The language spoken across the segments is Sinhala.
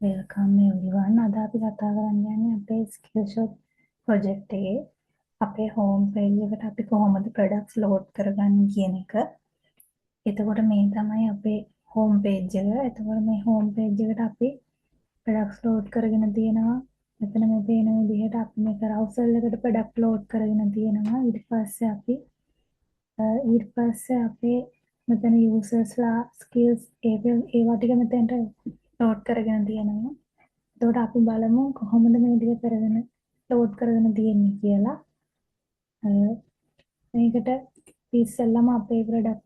Welcome everyone. අද අපි කතා කරන්න යන්නේ අපේ ස්කිල්ෂොප් ප්‍රොජෙක්ට් එකේ අපේ හෝම් පේජ් එකට අපි කොහොමද ප්‍රොඩක්ට්ස් ලෝඩ් කරගන්නේ කියන එක. එතකොට මේ තමයි අපේ හෝම් පේජ් එක. එතකොට මේ හෝම් පේජ් එකට අපි ප්‍රොඩක්ට්ස් ලෝඩ් කරගෙන තියෙනවා. මෙතන මේ පේන විදිහට අපි මේ කරවුසල් එකට ප්‍රොඩක්ට් ලෝඩ් කරගෙන තියෙනවා. ඊට පස්සේ අපේ මෙතන යූසර්ස්ලා ස්කිල්ස් ඒවා ටික මෙතෙන්ට ලෝඩ් කරගෙන තියෙනවා. එතකොට අපි බලමු කොහොමද මේ ටික කරගෙන ලෝඩ් කරගෙන තියෙන්නේ කියලා. මේකට ඉස්සෙල්ලම අපේ ප්‍රොඩක්ට්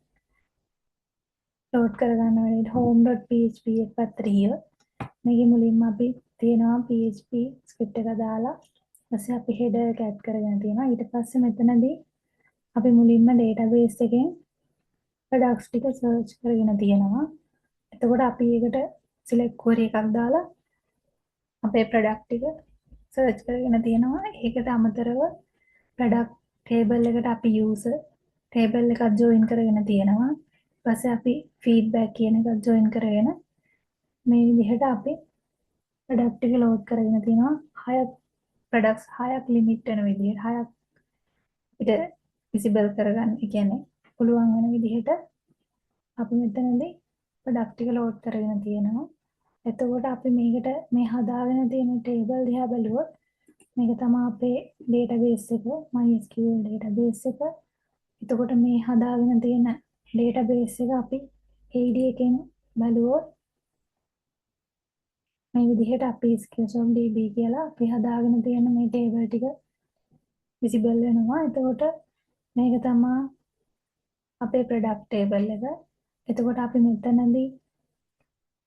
ලෝඩ් කරගන්න වෙලෙට home.php එක පැත්තට ගිය. මේකේ මුලින්ම අපි තියෙනවා PHP ස්ක්‍රිප්ට් එක දාලා ඊපස්සේ අපි header එක add කරගෙන තියෙනවා. ඊට පස්සේ මෙතනදී අපි මුලින්ම database එකෙන් ප්‍රොඩක්ට්ස් ටික සර්ච් කරගෙන තියෙනවා. එතකොට අපි ඒකට select query එකක් දාලා අපේ ප්‍රොඩක්ට් ටික සර්ච් කරගෙන තියෙනවා. ඒකට අමතරව ප්‍රොඩක්ට් ටේබල් එකට අපි user ටේබල් එකක් join කරගෙන තියෙනවා. ඊපස්සේ අපි feedback කියන එකත් join කරගෙන මේ විදිහට අපි ප්‍රොඩක්ට් ටික load කරගෙන තියෙනවා. 6 ප්‍රොඩක්ට්ස් 6ක් limit වෙන විදිහට 6ක් අපිට visible කරගන්න. ඒ කියන්නේ පුළුවන් වෙන විදිහට අපි මෙතනදී ප්‍රොඩක්ට් ටික load කරගෙන තියෙනවා. එතකොට අපි මේකට මේ හදාගෙන තියෙන ටේබල් දිහා බැලුවොත් මේක තමයි අපේ database එක MySQL database එක. එතකොට මේ හදාගෙන තියෙන database එක අපි AD එකෙන් බැලුවොත් මේ විදිහට අපි Skillsoft DB කියලා අපි හදාගෙන තියෙන මේ table ටික visible වෙනවා. එතකොට මේක තමයි අපේ product table එක. එතකොට අපි මෙතනදී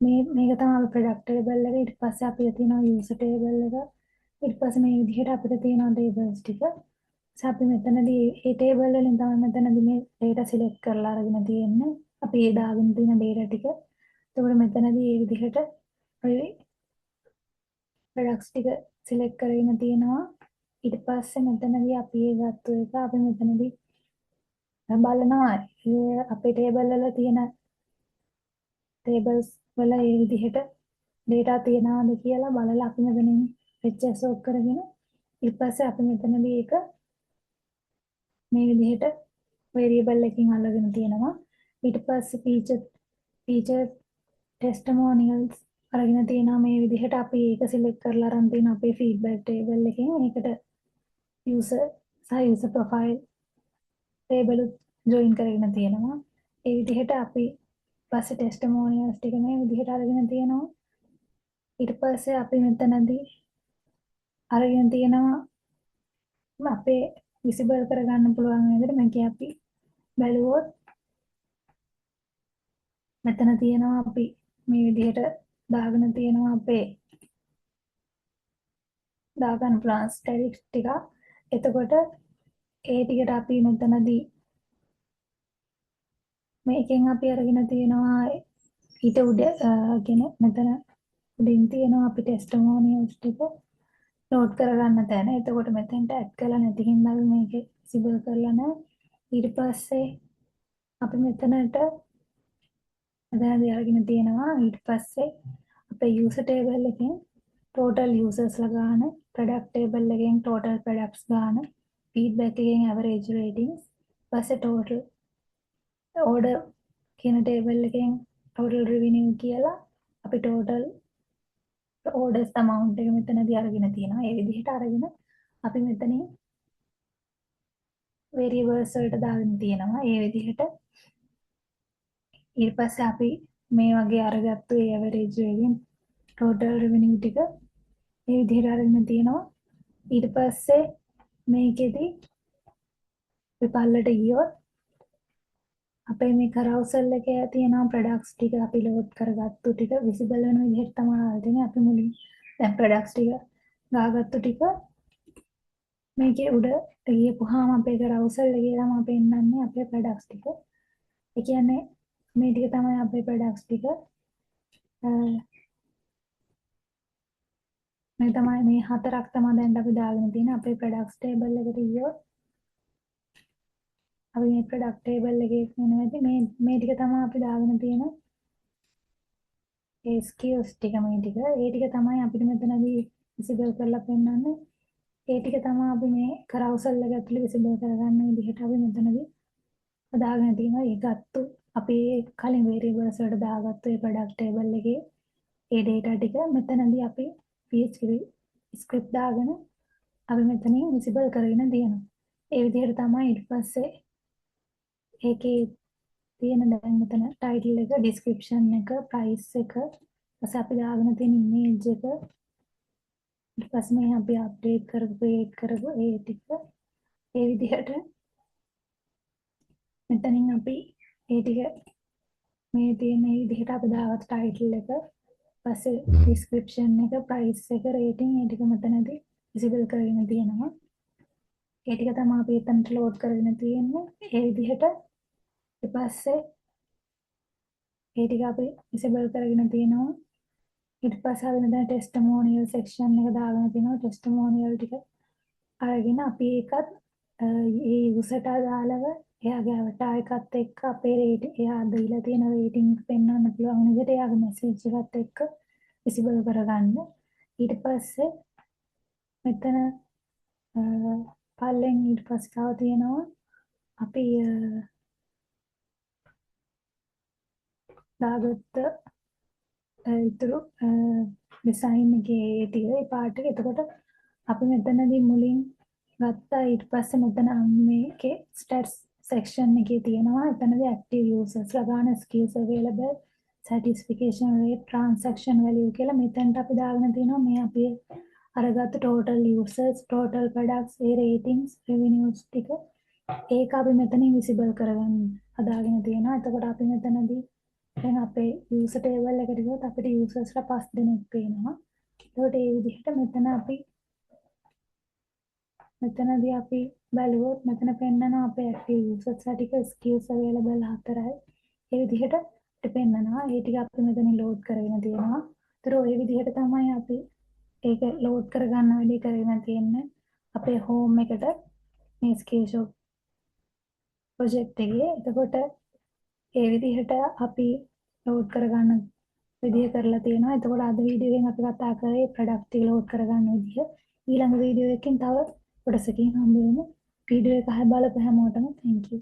මේක තමයි ප්‍රොඩක්ට් ටේබල් එක. ඊට පස්සේ අපිට තියෙනවා යූසර් ටේබල් එක. ඊට පස්සේ මේ විදිහට අපිට තියෙනවා ටේබල්ස් ටික. අපි මෙතනදී මේ ටේබල් වලින් තමයි මෙතනදී මේ data select කරලා අරගෙන තියෙන්නේ. අපි ඒ දාගෙන තියෙන data ටික. එතකොට මෙතනදී මේ විදිහට අපි ප්‍රොඩක්ට්ස් ටික select කරගෙන තියෙනවා. ඊට පස්සේ මෙතනදී අපි ඒ ගත්ත එක අපි මෙතනදී බලනවා අපේ ටේබල් වල තියෙන tables වල ඒ විදිහට data තියනවාද කියලා බලලා අපි මෙතනින් fetch ඔක් කරගෙන ඊට පස්සේ අපි මෙතනදී ඒක මේ විදිහට variable එකකින් අල්ලගෙන තියෙනවා. ඊට පස්සේ feature testimonials අරගෙන තියෙනවා. මේ විදිහට අපි ඒක select කරලා අරන් තියෙන අපේ feedback table එකෙන් ඒකට user සහ user profile table join කරගෙන තියෙනවා. ඒ විදිහට අපි පස්සේ testimonials ටික මේ විදිහට අරගෙන තියෙනවා. ඊට පස්සේ අපි මෙතනදී අරගෙන තියෙනවා අපේ විසිබල් කරගන්න පුළුවන් විදිහට මේකේ අපි බැලුවොත් මෙතන තියෙනවා අපි මේ විදිහට දාගෙන තියෙනවා අපේ දාගන්න පුළුවන් ස්ටැටික්ස් ටික. එතකොට ඒ ටිකට අපි මෙතනදී මේකෙන් අපි අරගෙන තියෙනවා ඊට උඩ කියන මෙතන උඩින් තියෙනවා අපි ටෙස්ටිමෝනියල්ස් ටික නෝට් කරගන්න තැන. එතකොට මෙතෙන්ට ඇඩ් කරලා නැති හින්දා අපි මේකේ විසිබල් කරලා නැහැ. ඊට පස්සේ අපි මෙතනට මෙතනදී අරගෙන තියෙනවා ඊට පස්සේ අපේ user table එකෙන් total users ලා ගන්න, product table එකෙන් total products ගන්න, feedback එකෙන් average ratings, පස්සේ total order කියන table එකෙන් total revenue කියලා අපි total orders amount එක මෙතනදී අරගෙන තියෙනවා. ඒ විදිහට අරගෙන අපි මෙතනින් variables වලට දාගෙන තියෙනවා. ඒ විදිහට ඊට පස්සේ අපි මේ වගේ අරගත්තු ඒ average rating total revenue ටික මේ විදිහට අරගෙන තියෙනවා. ඊට පස්සේ මේකෙදි අපි පල්ලට ගියොත් අපේ මේ carousel එකේ තියෙන products ටික අපි load කරගත්තු ටික visible වෙන විදිහට තමයි අරගෙන අපි මුලින් දැන් products ටික දාගත්තු ටික මේකේ උඩට ගියපුවාම අපේ carousel එකේ තමයි පෙන්නන්නේ අපේ products ටික. ඒ කියන්නේ මේ ටික තමයි අපේ products ටික. මේ තමයි මේ හතරක් තමයි දැන් අපි දාගෙන තියෙන අපේ products table එකට ගියොත් අපි මේ product table එකේ වෙනවද මේ ටික තමයි අපි දාගෙන තියෙන ඒ ස්කිල්ස් ටික මේ ටික ඒ ටික තමයි අපිට මෙතනදී විසිබල් කරලා පෙන්නන්නේ. ඒ ටික තමයි අපි මේ කරවුසල් එක ඇතුලේ විසිබල් කරගන්න විදිහට අපි මෙතනදී හදාගෙන තියෙනවා. ඒ ගත්තු අපි කලින් වේරියබල්ස් වලට දාගත්තු ඒ ප්‍රොඩක්ට් ටේබල් එකේ ඒ data ටික මෙතනදී අපි PHP ස්ක්‍රිප්ට් දාගෙන අපි මෙතනින් විසිබල් කරගෙන තියෙනවා. ඒ විදිහට තමයි ඊට පස්සේ ඒකේ තියෙන දැන් මෙතන ටයිටල් එක, ඩිස්ක්‍රිප්ෂන් එක, ප්‍රයිස් එක, ඊපස්සේ අපි දාගෙන තියෙන ඉමේජ් එක, ඊට පස්සේ මේ අපි අප්ඩේට් කරපු ක්‍රියේට් කරපු ඒ ටික ඒ විදිහට මෙතනින් අපි ඒ ටික මේ තියෙන මේ විදිහට අපි දාගත්ත ටයිටල් එක, ඊපස්සේ ඩිස්ක්‍රිප්ෂන් එක, ප්‍රයිස් එක, රේටින් ඒ ටික මෙතනදී විසිබල් කරගෙන තියෙනවා. ඒ ටික තමයි අපි එතනට ලෝඩ් කරගෙන තියෙන්නේ. ඒ විදිහට ඊට පස්සේ ඒ ටික අපි විසිබල් කරගෙන තියෙනවා. ඊට පස්සේ අපි මෙතන ටෙස්ටිමෝනියල් සෙක්ෂන් එක දාගෙන තියෙනවා. ටෙස්ටිමෝනියල් ටික අරගෙන අපි ඒකත් ඒ යුසර්ට අදාළව එයාගේ අවටාර් එකත් එක්ක අපේ රේටින් එයා දීලා තියෙන රේටින් එක පෙන්වන්න පුළුවන් විදිහට එයාගේ මැසේජ් එකත් එක්ක විසිබල් කරගන්න. ඊට පස්සේ මෙතන පල්ලෙන් ඊට පස්සේ තව තියෙනවා අපි දාගත්ත ඉතුරු ඩිසයින් එකේ ටික ඒ පාර්ට් එක. එතකොට අපි මෙතනදී මුලින් ගත්තා. ඊට පස්සේ මෙතන මේකේ ස්ටැට්ස් සෙක්ෂන් එකේ තියෙනවා. එතනදී ඇක්ටිව් යූසර්ස් ගාන, skills available, සැටිස්ෆිකේෂන් rate, transaction value කියලා මෙතනට අපි දාගෙන තියෙනවා මේ අපි අරගත්ත ටෝටල් යූසර්ස්, ටෝටල් ප්‍රොඩක්ට්ස්, ඒ රේටින්ග්ස්, රෙවෙනියුස් ටික ඒක අපි මෙතනින් විසිබල් කරගන්න හදාගෙන තියෙනවා. එතකොට අපි මෙතනදී දැන් අපේ යූසර් ටේබල් එකට ගියොත් අපිට යූසර්ස්ලා 5 දෙනෙක් පේනවා. එතකොට ඒ විදිහට මෙතනදී අපි බලුවොත් මෙතන පෙන්නනවා අපේ ඇක්ටිව් යූසර්ස්ලා ටික ස්කිල්ස් අවේලබල් 4යි. ඒ විදිහට පෙන්නනවා. ඒ ටික අපි මෙතන ලෝඩ් කරගෙන තියෙනවා. ඒතර ওই විදිහට තමයි අපි ඒක ලෝඩ් කරගන්න වැඩි කරගෙන තියෙන්නේ. අපේ හෝම් එකට මේ ස්කිල් ෂොප් ප්‍රොජෙක්ට් එකේ. එතකොට ඒ විදිහට අපි ලෝඩ් කරගන්න විදිය කරලා තියෙනවා. එතකොට අද වීඩියෝ එකෙන් අපි කතා කරේ ප්‍රොඩක්ට් ටික ලෝඩ් කරගන්න විදිය. ඊළඟ වීඩියෝ එකකින් තව කොටසකින් හම්බ වෙමු. වීඩියෝ එක බලපු හැමෝටම thank you.